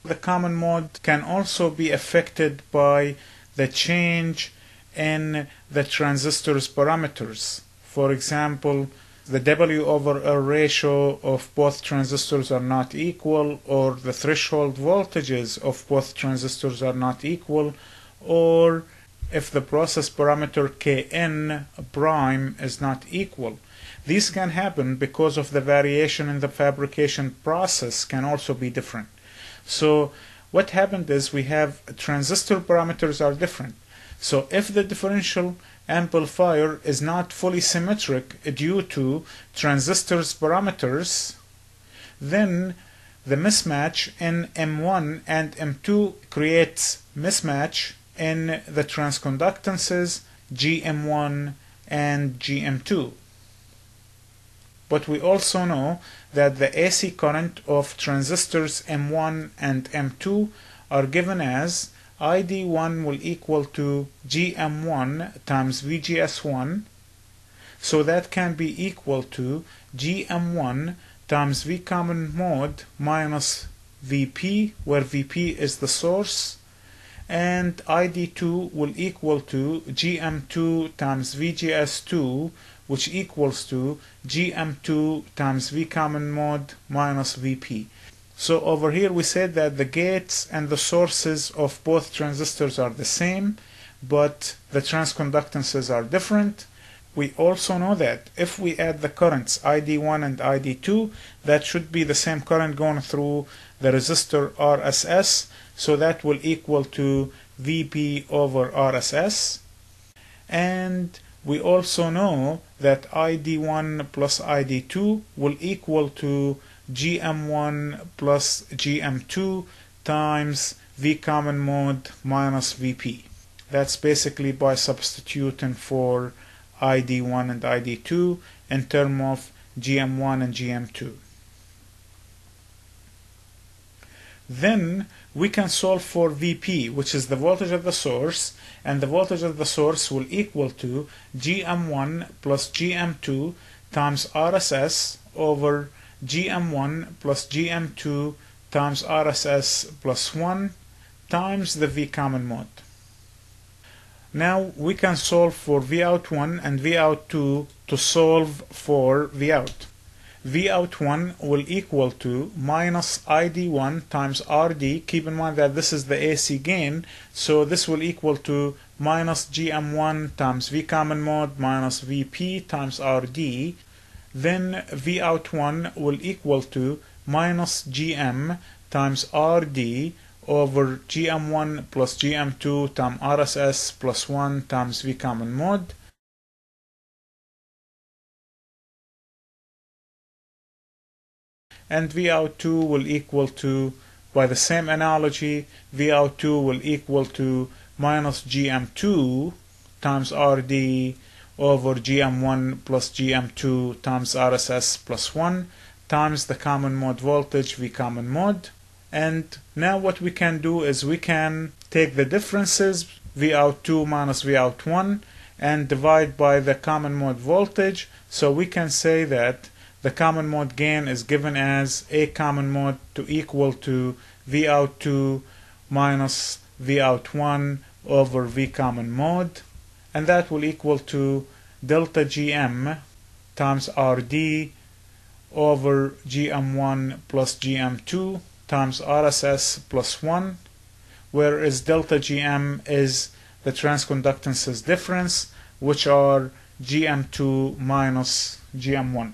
The common mode can also be affected by the change in the transistor's parameters. For example, the W/R ratio of both transistors are not equal, or the threshold voltages of both transistors are not equal, or if the process parameter Kn prime is not equal. These can happen because of the variation in the fabrication process can also be different. So what happened is we have transistor parameters are different. So if the differential amplifier is not fully symmetric due to transistors parameters, then the mismatch in M1 and M2 creates mismatch in the transconductances GM1 and GM2. But we also know that the AC current of transistors M1 and M2 are given as ID1 will equal to GM1 times VGS1, so that can be equal to GM1 times V common mode minus VP, where VP is the source, and ID2 will equal to GM2 times VGS2, which equals to GM2 times V common mode minus VP. So over here we said that the gates and the sources of both transistors are the same, but the transconductances are different. We also know that if we add the currents ID1 and ID2, that should be the same current going through the resistor RSS, so that will equal to VP over RSS. And we also know that ID1 plus ID2 will equal to GM1 plus GM2 times V common mode minus VP. That's basically by substituting for ID1 and ID2 in terms of GM1 and GM2. Then we can solve for VP, which is the voltage of the source, and the voltage of the source will equal to GM1 plus GM2 times RSS over GM1 plus GM2 times RSS plus 1 times the V common mode. Now we can solve for Vout1 and Vout2 to solve for Vout. Vout1 will equal to minus ID1 times RD. Keep in mind that this is the AC gain, so this will equal to minus GM1 times V common mode minus VP times RD. Then Vout1 will equal to minus GM times RD over GM1 plus GM2 times RSS plus 1 times V common mode. And Vout2 will equal to, by the same analogy, Vout2 will equal to minus GM2 times RD over GM1 plus GM2 times RSS plus 1 times the common mode voltage V common mode. And now what we can do is we can take the differences Vout2 minus Vout1 and divide by the common mode voltage, so we can say that the common mode gain is given as A common mode to equal to Vout2 minus Vout1 over V common mode, and that will equal to delta GM times RD over GM1 plus GM2 times RSS plus 1, whereas delta GM is the transconductances difference, which are GM2 minus GM1.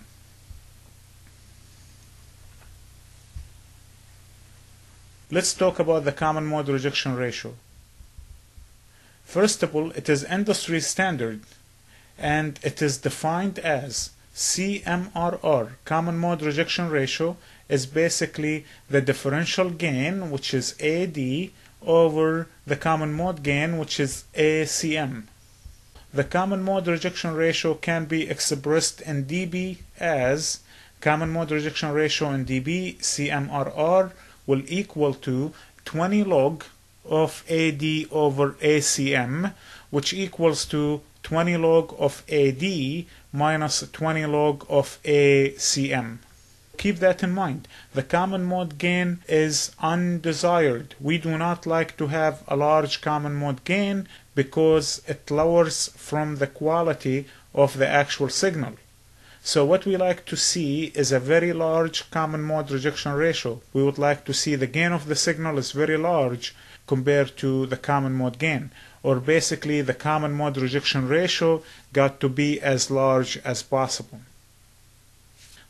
Let's talk about the common mode rejection ratio. First of all, it is industry standard, and it is defined as CMRR, common mode rejection ratio, is basically the differential gain, which is AD, over the common mode gain, which is ACM. The common mode rejection ratio can be expressed in dB as common mode rejection ratio in dB, CMRR, will equal to 20 log of AD over ACM, which equals to 20 log of AD minus 20 log of ACM. keep that in mind. The common mode gain is undesired. We do not like to have a large common mode gain because it lowers from the quality of the actual signal. So what we like to see is a very large common mode rejection ratio. We would like to see the gain of the signal is very large compared to the common mode gain. Or basically the common mode rejection ratio got to be as large as possible.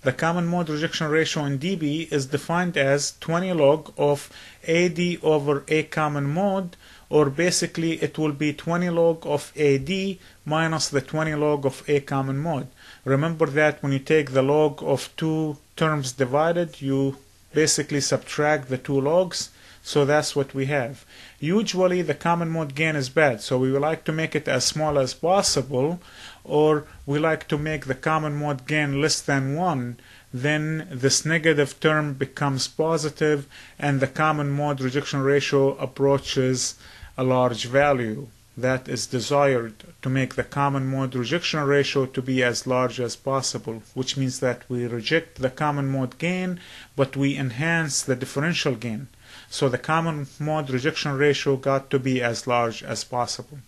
The common mode rejection ratio in dB is defined as 20 log of AD over A common mode, or basically it will be 20 log of AD minus the 20 log of A common mode. Remember that when you take the log of two terms divided, you basically subtract the two logs, so that's what we have. Usually the common mode gain is bad, so we would like to make it as small as possible, or we like to make the common mode gain less than 1. Then this negative term becomes positive and the common mode rejection ratio approaches a large value. That is desired, to make the common mode rejection ratio to be as large as possible, which means that we reject the common mode gain but we enhance the differential gain. So the common mode rejection ratio got to be as large as possible.